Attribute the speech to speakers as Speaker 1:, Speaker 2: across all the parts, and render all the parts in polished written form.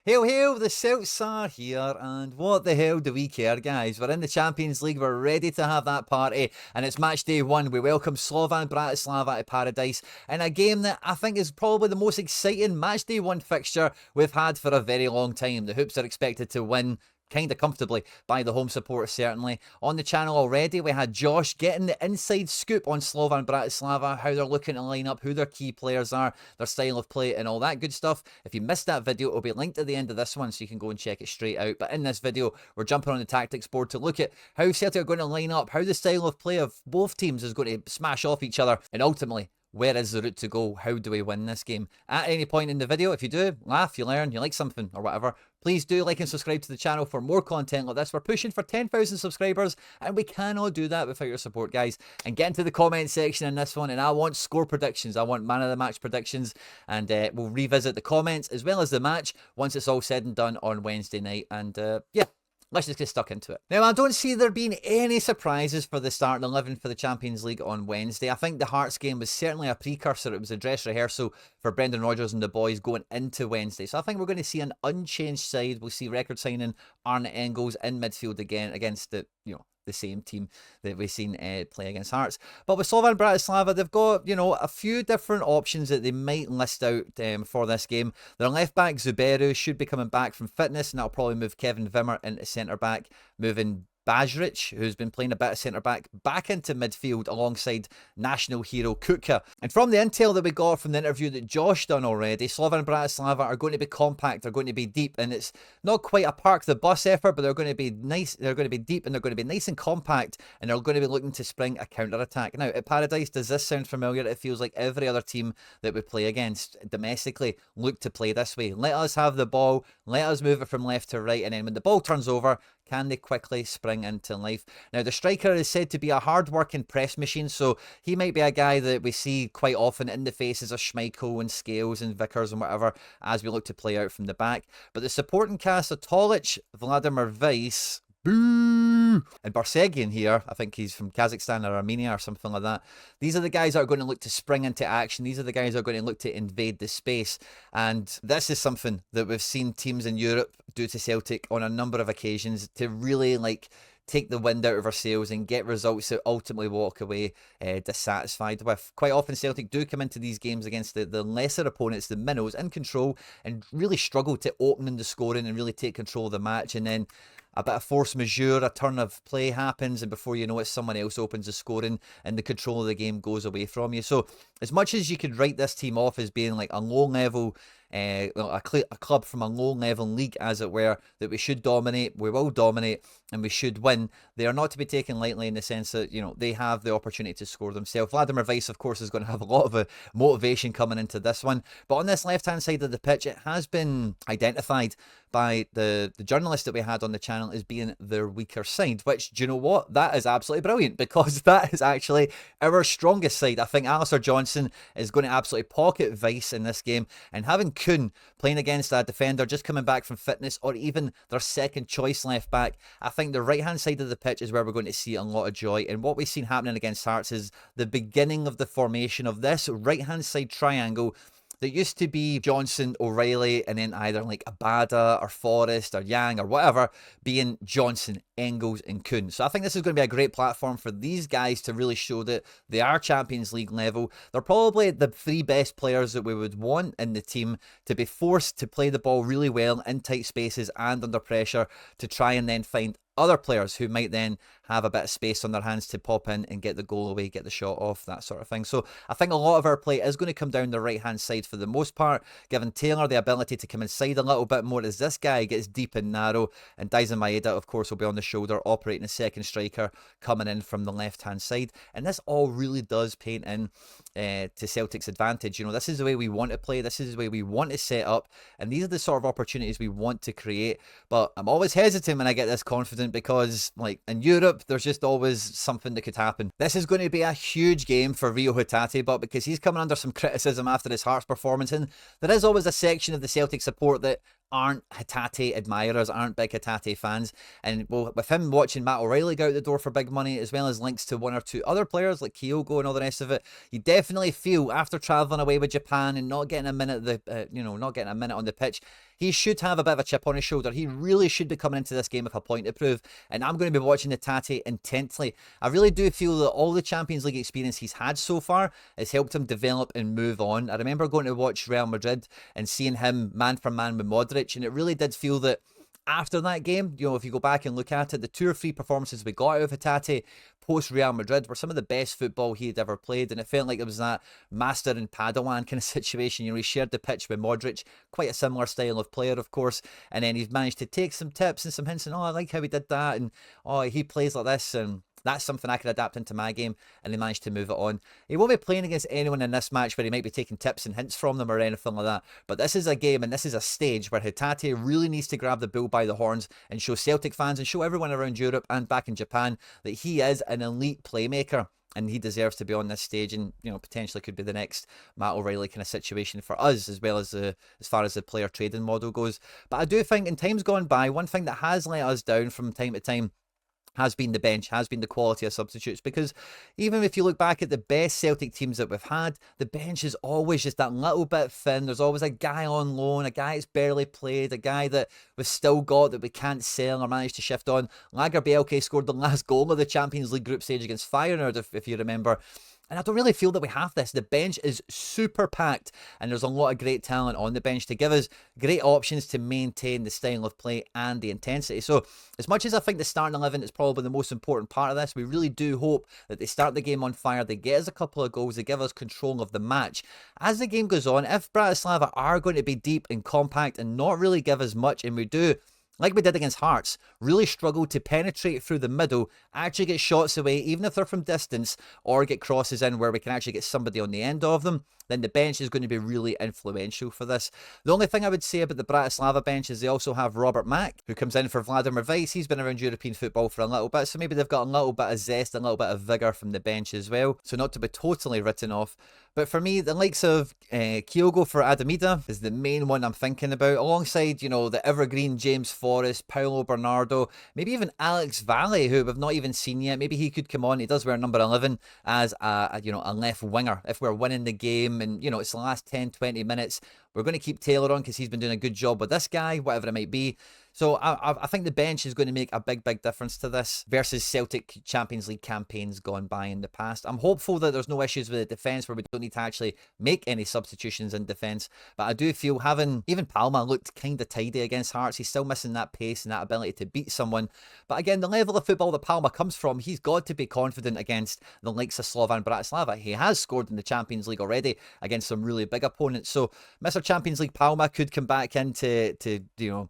Speaker 1: Hail, hail, the Celts are here, and what the hell do we care, guys? We're in the Champions League, we're ready to have that party, and it's match day one. We welcome Slovan Bratislava to Paradise in a game that I think is probably the most exciting match day one fixture we've had for a very long time. The Hoops are expected to win kind of comfortably by the home supporters, certainly. On the channel already, we had Josh getting the inside scoop on Slovan Bratislava, how they're looking to line up, who their key players are, their style of play, and all that good stuff. If you missed that video, it'll be linked at the end of this one, so you can go and check it straight out. But in this video, we're jumping on the tactics board to look at how Celtic are going to line up, how the style of play of both teams is going to smash off each other, and ultimately, where is the route to go? How do we win this game? At any point in the video, if you do, laugh, you learn, you like something or whatever, please do like and subscribe to the channel for more content like this. We're pushing for 10,000 subscribers and we cannot do that without your support, guys. And get into the comment section in this one, and I want score predictions. I want man of the match predictions, and we'll revisit the comments as well as the match once it's all said and done on Wednesday night. And yeah. Let's just get stuck into it. Now, I don't see there being any surprises for the starting 11 for the Champions League on Wednesday. I think the Hearts game was certainly a precursor. It was a dress rehearsal for Brendan Rodgers and the boys going into Wednesday. So I think we're going to see an unchanged side. We'll see record signing Arne Engels in midfield again against the, the same team that we've seen play against Hearts. But with Slovan Bratislava, they've got, a few different options that they might list out for this game. Their left back, Zuberu, should be coming back from fitness, and that'll probably move Kevin Wimmer into centre back, moving Bajric, who's been playing a bit of centre-back, back into midfield alongside national hero Kutka. And from the intel that we got from the interview that Josh done already, Slovan Bratislava are going to be compact, they're going to be deep, and it's not quite a park the bus effort, but they're going to be nice, they're going to be deep, and they're going to be nice and compact, and they're going to be looking to spring a counter-attack. Now, at Paradise, does this sound familiar? It feels like every other team that we play against domestically look to play this way. Let us have the ball, let us move it from left to right, and then when the ball turns over, can they quickly spring into life? Now, the striker is said to be a hard-working press machine, so he might be a guy that we see quite often in the faces of Schmeichel and Scales and Vickers and whatever as we look to play out from the back. But the supporting cast of Tolic, Vladimir Weiss, boo, and Barsegian here, I think he's from Kazakhstan or Armenia or something like that. These are the guys that are going to look to spring into action. These are the guys that are going to look to invade the space. And this is something that we've seen teams in Europe do to Celtic on a number of occasions to really take the wind out of our sails and get results that ultimately walk away dissatisfied with. Quite often Celtic do come into these games against the lesser opponents, the minnows, in control, and really struggle to open in the scoring and really take control of the match, and then a bit of force majeure, a turn of play happens, and before you know it, someone else opens the scoring and the control of the game goes away from you. So as much as you could write this team off as being like a low level, a club from a low level league, as it were, that we should dominate, we will dominate, and we should win, they are not to be taken lightly in the sense that, they have the opportunity to score themselves. Vladimir Weiss, of course, is going to have a lot of motivation coming into this one. But on this left-hand side of the pitch, it has been identified by the journalist that we had on the channel as being their weaker side, which, do you know what? That is absolutely brilliant, because that is actually our strongest side. I think Alistair Johnston is going to absolutely pocket Weiss in this game, and having Kuhn playing against a defender just coming back from fitness, or even their second choice left back, I think the right hand side of the pitch is where we're going to see a lot of joy. And what we've seen happening against Hearts is the beginning of the formation of this right hand side triangle that used to be Johnson, O'Reilly, and then either like Abada or Forrest or Yang or whatever being Johnson, Engels, and Kuhn. So I think this is going to be a great platform for these guys to really show that they are Champions League level. They're probably the three best players that we would want in the team to be forced to play the ball really well in tight spaces and under pressure to try and then find other players who might then have a bit of space on their hands to pop in and get the goal away, get the shot off, that sort of thing. So I think a lot of our play is going to come down the right-hand side for the most part, giving Taylor the ability to come inside a little bit more as this guy gets deep and narrow, and Daisen Maeda, of course, will be on the shoulder, operating a second striker, coming in from the left-hand side. And this all really does paint in to Celtic's advantage. This is the way we want to play, this is the way we want to set up, and these are the sort of opportunities we want to create. But I'm always hesitant when I get this confident, because like in Europe, there's just always something that could happen. This is going to be a huge game for Reo Hatate, but because he's coming under some criticism after his Hearts performance, and there is always a section of the Celtic support that aren't Hatate admirers, aren't big Hatate fans. And well, with him watching Matt O'Reilly go out the door for big money, as well as links to one or two other players like Kyogo and all the rest of it, you definitely feel after travelling away with Japan and not getting a minute, not getting a minute on the pitch, he should have a bit of a chip on his shoulder. He really should be coming into this game with a point to prove. And I'm going to be watching Hatate intently. I really do feel that all the Champions League experience he's had so far has helped him develop and move on. I remember going to watch Real Madrid and seeing him man for man with Modric, and it really did feel that after that game, if you go back and look at it, the 2 or 3 performances we got out of Hatate post Real Madrid were some of the best football he had ever played, and it felt like it was that master and Padawan kind of situation. He shared the pitch with Modric, quite a similar style of player, of course, and then he's managed to take some tips and some hints, and I like how he did that, and he plays like this, and that's something I could adapt into my game, and they managed to move it on. He won't be playing against anyone in this match where he might be taking tips and hints from them or anything like that, but this is a game and this is a stage where Hatate really needs to grab the bull by the horns and show Celtic fans and show everyone around Europe and back in Japan that he is an elite playmaker. And he deserves to be on this stage, and potentially could be the next Matt O'Reilly kind of situation for us, as well as as far as the player trading model goes. But I do think in times gone by, one thing that has let us down from time to time has been the bench, has been the quality of substitutes, because even if you look back at the best Celtic teams that we've had, the bench is always just that little bit thin. There's always a guy on loan, a guy that's barely played, a guy that we've still got that we can't sell or manage to shift on. Lagerbielke scored the last goal of the Champions League group stage against Feyenoord, if you remember. And I don't really feel that we have this. The bench is super packed, and there's a lot of great talent on the bench to give us great options to maintain the style of play and the intensity. So as much as I think the starting 11 is probably the most important part of this, we really do hope that they start the game on fire, they get us a couple of goals, they give us control of the match. As the game goes on, if Bratislava are going to be deep and compact and not really give us much, and we do, like we did against Hearts, really struggle to penetrate through the middle, actually get shots away, even if they're from distance, or get crosses in where we can actually get somebody on the end of them, then the bench is going to be really influential for this. The only thing I would say about the Bratislava bench is they also have Robert Mack, who comes in for Vladimir Weiss. He's been around European football for a little bit, so maybe they've got a little bit of zest, a little bit of vigour from the bench as well, so not to be totally written off. But for me, the likes of Kyogo for Adamida is the main one I'm thinking about, alongside, the evergreen James Forrest, Paulo Bernardo, maybe even Alex Valle, who we've not even seen yet. Maybe he could come on. He does wear number 11 as a left winger. If we're winning the game and, it's the last 10, 20 minutes, we're going to keep Taylor on because he's been doing a good job with this guy, whatever it might be. So I think the bench is going to make a big, big difference to this versus Celtic Champions League campaigns gone by in the past. I'm hopeful that there's no issues with the defence where we don't need to actually make any substitutions in defence. But I do feel even Palma looked kind of tidy against Hearts. He's still missing that pace and that ability to beat someone. But again, the level of football that Palma comes from, he's got to be confident against the likes of Slovan Bratislava. He has scored in the Champions League already against some really big opponents. So Mr. Champions League Palma could come back in to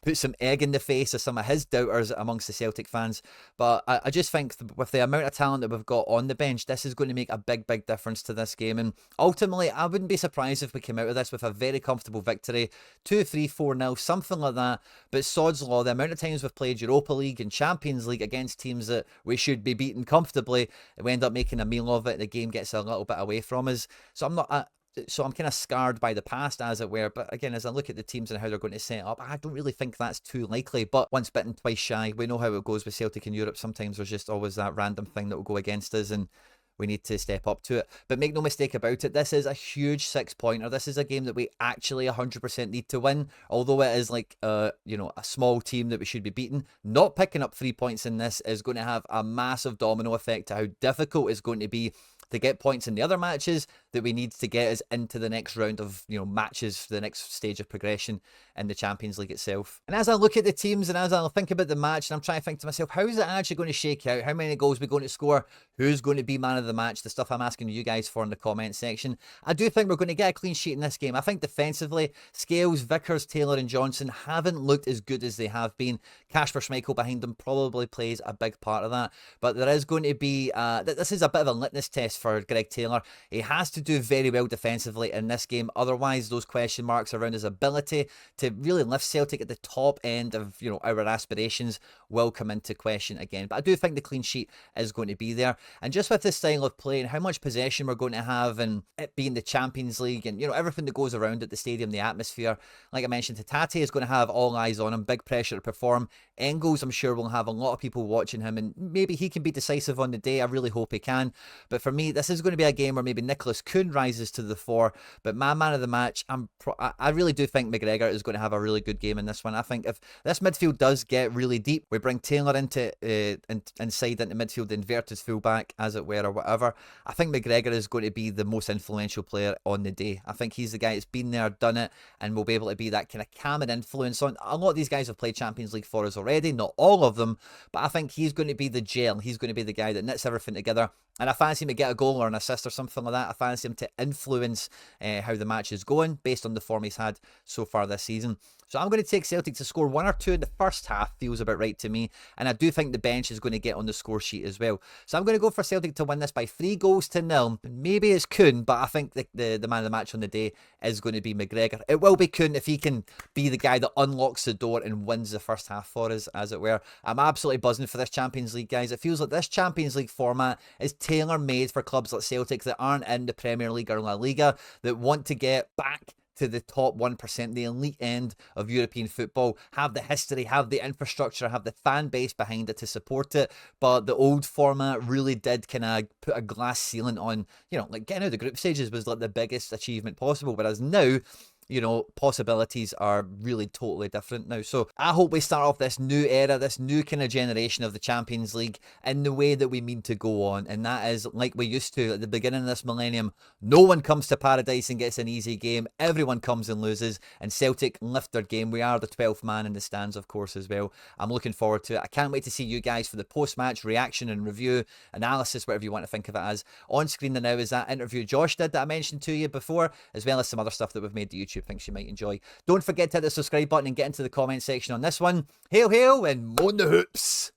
Speaker 1: put some egg in the face of some of his doubters amongst the Celtic fans. But I just think with the amount of talent that we've got on the bench, this is going to make a big, big difference to this game. And ultimately, I wouldn't be surprised if we came out of this with a very comfortable victory, 2-3, 4-0, something like that. But sod's law, the amount of times we've played Europa League and Champions League against teams that we should be beating comfortably, we end up making a meal of it. The game gets a little bit away from us. So I'm kind of scarred by the past, as it were. But again, as I look at the teams and how they're going to set up, I don't really think that's too likely. But once bitten, twice shy. We know how it goes with Celtic in Europe. Sometimes there's just always that random thing that will go against us, and we need to step up to it. But make no mistake about it, this is a huge 6-pointer. This is a game that we actually 100% need to win. Although it is like, a small team that we should be beating, not picking up 3 points in this is going to have a massive domino effect to how difficult it's going to be to get points in the other matches that we need to get us into the next round of matches for the next stage of progression in the Champions League itself. And as I look at the teams and as I think about the match, and I'm trying to think to myself, how is it actually going to shake out? How many goals are we going to score? Who's going to be man of the match? The stuff I'm asking you guys for in the comment section. I do think we're going to get a clean sheet in this game. I think defensively, Scales, Vickers, Taylor and Johnson haven't looked as good as they have been. Kasper Schmeichel behind them probably plays a big part of that. But there is going to be, this is a bit of a litmus test for Greg Taylor. He has to do very well defensively in this game. Otherwise, those question marks around his ability to really lift Celtic at the top end of, you know, our aspirations will come into question again. But I do think the clean sheet is going to be there. And just with this style of play and how much possession we're going to have, and it being the Champions League, and, you know, everything that goes around at the stadium, the atmosphere, like I mentioned, Hatate is going to have all eyes on him, big pressure to perform. Engels, I'm sure, will have a lot of people watching him, and maybe he can be decisive on the day. I really hope he can. But for me, this is going to be a game where maybe Nicholas Kuhn rises to the fore. But my man of the match, I really do think McGregor is going to have a really good game in this one. I think if this midfield does get really deep, we bring Taylor into inside into midfield, inverted fullback, as it were, or whatever. I think McGregor is going to be the most influential player on the day. I think he's the guy that's been there, done it, and will be able to be that kind of calming influence on. A lot of these guys have played Champions League for us already, not all of them, but I think he's going to be the gel. He's going to be the guy that knits everything together. And I fancy him to get a goal or an assist or something like that. I fancy him to influence how the match is going based on the form he's had so far this season. So I'm going to take Celtic to score 1 or 2 in the first half. Feels about right to me. And I do think the bench is going to get on the score sheet as well. So I'm going to go for Celtic to win this by 3-0. Maybe it's Kuhn, but I think the man of the match on the day is going to be McGregor. It will be Kuhn if he can be the guy that unlocks the door and wins the first half for us, as it were. I'm absolutely buzzing for this Champions League, guys. It feels like this Champions League format is tailor-made for clubs like Celtic that aren't in the Premier League or La Liga, that want to get back to the top 1%, the elite end of European football, have the history, have the infrastructure, have the fan base behind it to support it. But the old format really did kind of put a glass ceiling on, you know, like getting out of the group stages was like the biggest achievement possible. Whereas now, you know, possibilities are really totally different now. So I hope we start off this new era, this new kind of generation of the Champions League in the way that we mean to go on. And that is like we used to at the beginning of this millennium. No one comes to paradise and gets an easy game. Everyone comes and loses. And Celtic lift their game. We are the 12th man in the stands, of course, as well. I'm looking forward to it. I can't wait to see you guys for the post-match reaction and review, analysis, whatever you want to think of it as. On screen now is that interview Josh did that I mentioned to you before, as well as some other stuff that we've made to YouTube thinks you might enjoy. Don't forget to hit the subscribe button and get into the comment section on this one. Hail, hail, and moan the hoops!